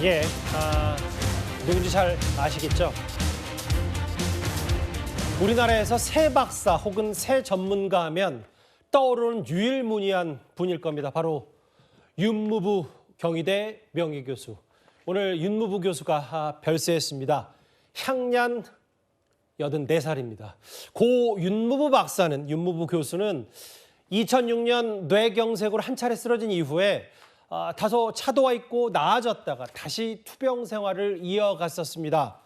예, 누군지 잘 아시겠죠? 우리나라에서 새 박사 혹은 새 전문가 하면 떠오르는 유일무이한 분일 겁니다. 바로 윤무부 경희대 명예교수. 오늘 윤무부 교수가 별세했습니다. 향년 84살입니다. 고 윤무부 박사는, 윤무부 교수는 2006년 뇌경색으로 한 차례 쓰러진 이후에 다소 차도와 있고 나아졌다가 다시 투병 생활을 이어갔었습니다.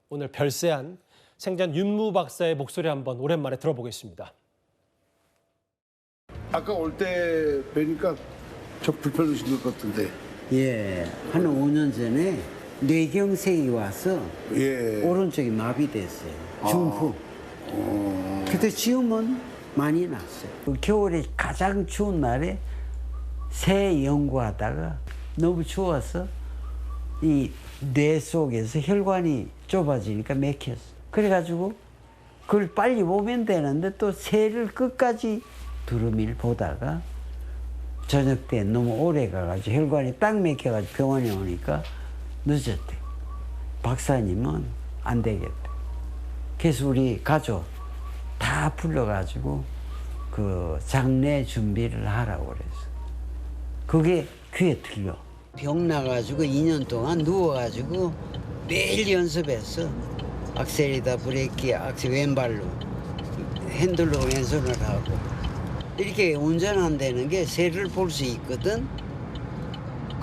오늘 별세한 생전 윤무부 박사의 목소리 한번 오랜만에 들어보겠습니다. 아까 올 때 뵈니까 좀 불편하신 것 같은데. 예, 한 5년 전에 뇌경색이 와서 오른쪽이 마비됐어요. 중풍. 그때 지금은 많이 났어요. 그 겨울에 가장 추운 날에 새 연구하다가 너무 추워서 이 뇌 속에서 혈관이 좁아지니까 막혔어. 그래가지고 그걸 빨리 보면 되는데 또 새를 끝까지 두루미를 보다가 저녁 때 너무 오래 가가지고 혈관이 딱 막혀가지고 병원에 오니까 늦었대. 박사님은 안 되겠대. 그래서 우리 가족 다 불러가지고 그 장례 준비를 하라고 그랬어. 그게 귀에 들려. 병 나가지고 2년 동안 누워가지고 매일 연습했어. 악셀이다 브레이크, 악셀 왼발로, 핸들로 왼손을 하고. 이렇게 운전한다는 게 새를 볼 수 있거든.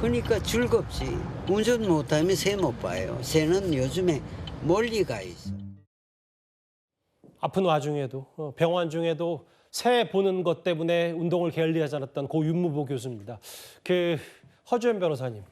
그러니까 즐겁지. 운전 못하면 새 못 봐요. 새는 요즘에 멀리 가 있어. 아픈 와중에도 병원 중에도 새 보는 것 때문에 운동을 게을리하지 않았던 고 윤무부 교수입니다. 그 허주연 변호사님,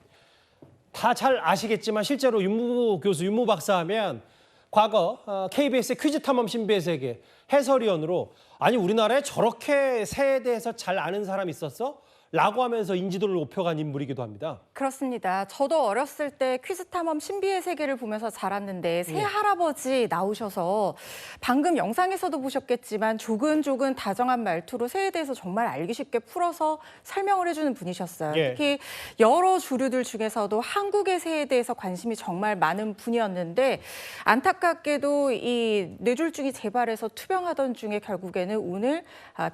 다 잘 아시겠지만 실제로 윤무부 교수, 윤무부 박사 하면 과거 KBS의 퀴즈 탐험 신비의 세계 해설위원으로 아니 우리나라에 저렇게 새에 대해서 잘 아는 사람이 있었어? 라고 하면서 인지도를 높여간 인물이기도 합니다. 그렇습니다. 저도 어렸을 때 퀴즈 탐험 신비의 세계를 보면서 자랐는데 새 할아버지 나오셔서 방금 영상에서도 보셨겠지만 조근조근 다정한 말투로 새에 대해서 정말 알기 쉽게 풀어서 설명을 해주는 분이셨어요. 예. 특히 여러 주류들 중에서도 한국의 새에 대해서 관심이 정말 많은 분이었는데 안타깝게도 이 뇌졸중이 재발해서 투병하던 중에 결국에는 오늘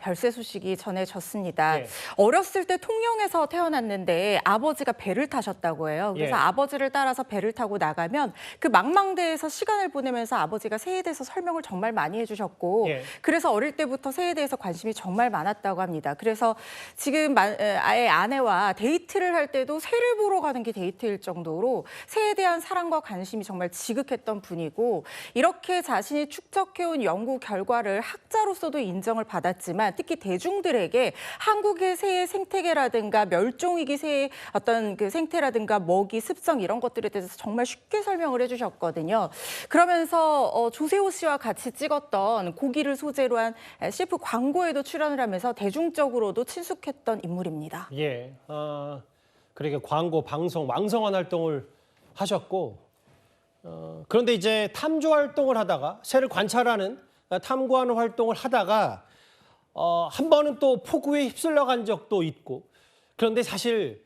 별세 소식이 전해졌습니다. 예. 어렸을 때 통영에서 태어났는데 아버지가 배를 타셨다고 해요. 그래서 예. 아버지를 따라서 배를 타고 나가면 그 망망대해에서 시간을 보내면서 아버지가 새에 대해서 설명을 정말 많이 해주셨고 예. 그래서 어릴 때부터 새에 대해서 관심이 정말 많았다고 합니다. 그래서 지금 아예 아내와 데이트를 할 때도 새를 보러 가는 게 데이트일 정도로 새에 대한 사랑과 관심이 정말 지극했던 분이고 이렇게 자신이 축적해온 연구 결과를 학자로서도 인정을 받았지만 특히 대중들에게 한국의 새의 생태계라든가 멸종위기 새의 어떤 그 생태라든가 먹이, 습성 이런 것들에 대해서 정말 쉽게 설명을 해주셨거든요. 그러면서 조세호 씨와 같이 찍었던 고기를 소재로 한 CF 광고에도 출연을 하면서 대중적으로도 친숙했던 인물입니다. 예, 그러니까 광고, 방송, 왕성한 활동을 하셨고 그런데 이제 탐조 활동을 하다가 새를 관찰하는 탐구하는 활동을 하다가 한 번은 또 폭우에 휩쓸려 간 적도 있고 그런데 사실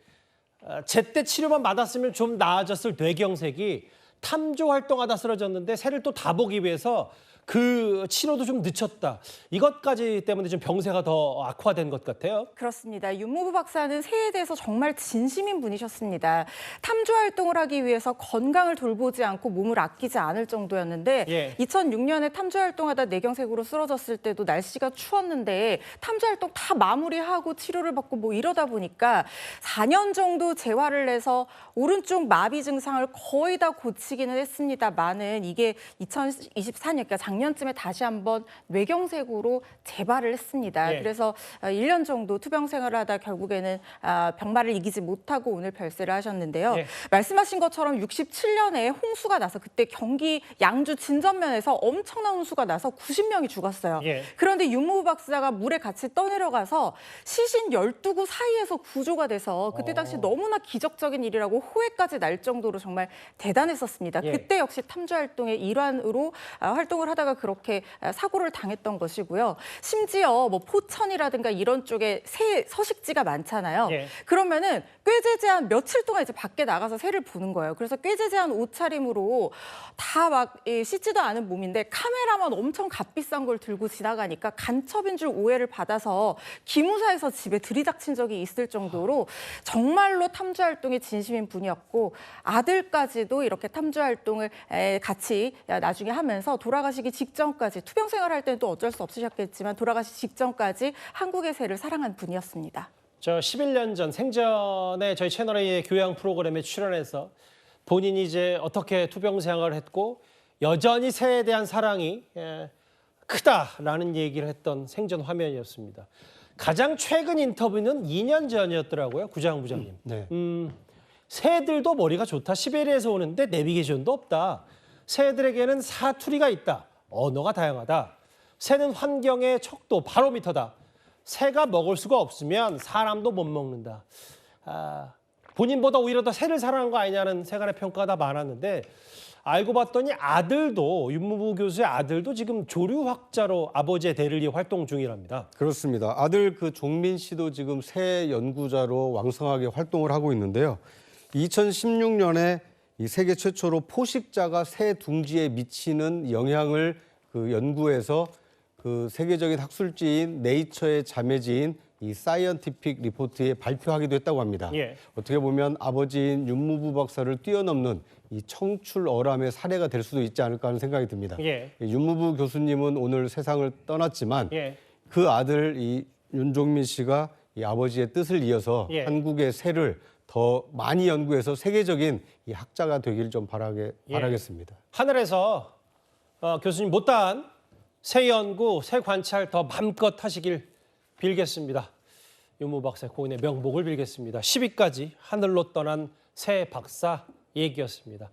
제때 치료만 받았으면 좀 나아졌을 뇌경색이 탐조 활동하다 쓰러졌는데 새를 또 다 보기 위해서 그 치료도 좀 늦췄다. 이것까지 때문에 좀 병세가 더 악화된 것 같아요. 그렇습니다. 윤무부 박사는 새에 대해서 정말 진심인 분이셨습니다. 탐조 활동을 하기 위해서 건강을 돌보지 않고 몸을 아끼지 않을 정도였는데 예. 2006년에 탐조 활동하다 뇌경색으로 쓰러졌을 때도 날씨가 추웠는데 탐조 활동 다 마무리하고 치료를 받고 뭐 이러다 보니까 4년 정도 재활을 해서 오른쪽 마비 증상을 거의 다 고치기는 했습니다만은 이게 2024년, 그러니까 작년쯤에 다시 한번 뇌경색으로 재발을 했습니다. 예. 그래서 1년 정도 투병 생활을 하다 결국에는 병마를 이기지 못하고 오늘 별세를 하셨는데요. 예. 말씀하신 것처럼 67년에 홍수가 나서 그때 경기 양주 진전면에서 엄청난 홍수가 나서 90명이 죽었어요. 예. 그런데 윤무부 박사가 물에 같이 떠내려가서 시신 12구 사이에서 구조가 돼서 그때 당시 너무나 기적적인 일이라고 호해까지 날 정도로 정말 대단했었습니다. 예. 그때 역시 탐조 활동의 일환으로 활동을 하다가 박사가 그렇게 사고를 당했던 것이고요. 심지어 뭐 포천이라든가 이런 쪽에 새 서식지가 많잖아요. 예. 그러면은 꾀죄죄한 며칠 동안 이제 밖에 나가서 새를 보는 거예요. 그래서 꾀죄죄한 옷차림으로 다 막 씻지도 않은 몸인데 카메라만 엄청 값비싼 걸 들고 지나가니까 간첩인 줄 오해를 받아서 기무사에서 집에 들이닥친 적이 있을 정도로 정말로 탐주 활동에 진심인 분이었고 아들까지도 이렇게 탐주 활동을 같이 나중에 하면서 돌아가시기 직전까지 투병 생활할 때는 또 어쩔 수 없으셨겠지만 돌아가시기 직전까지 한국의 새를 사랑한 분이었습니다. 저 11년 전 생전에 저희 채널A의 교양 프로그램에 출연해서 본인이 이제 어떻게 투병 생활을 했고 여전히 새에 대한 사랑이 크다라는 얘기를 했던 생전 화면이었습니다. 가장 최근 인터뷰는 2년 전이었더라고요, 구자영 부장님. 네. 새들도 머리가 좋다. 시베리아에서 오는데 내비게이션도 없다. 새들에게는 사투리가 있다. 언어가 다양하다. 새는 환경의 척도, 바로미터다. 새가 먹을 수가 없으면 사람도 못 먹는다. 본인보다 오히려 더 새를 사랑한 거 아니냐는 세간의 평가가 많았는데 알고 봤더니 아들도, 윤무부 교수의 아들도 지금 조류학자로 아버지의 대를 이어 활동 중이랍니다. 그렇습니다. 아들 그 종민 씨도 지금 새 연구자로 왕성하게 활동을 하고 있는데요. 2016년에 이 세계 최초로 포식자가 새 둥지에 미치는 영향을 그 연구해서 그 세계적인 학술지인 네이처의 자매지인 이 사이언티픽 리포트에 발표하기도 했다고 합니다. 예. 어떻게 보면 아버지인 윤무부 박사를 뛰어넘는 이 청출어람의 사례가 될 수도 있지 않을까 하는 생각이 듭니다. 예. 윤무부 교수님은 오늘 세상을 떠났지만 예. 그 아들 이 윤종민 씨가 이 아버지의 뜻을 이어서 예. 한국의 새를 더 많이 연구해서 세계적인 이 학자가 되길 좀 바라겠습니다. 하늘에서 교수님 못다한 새 연구, 새 관찰 더 맘껏 하시길 빌겠습니다. 윤무부 박사의 고인의 명복을 빌겠습니다. 10위까지 하늘로 떠난 새 박사 얘기였습니다.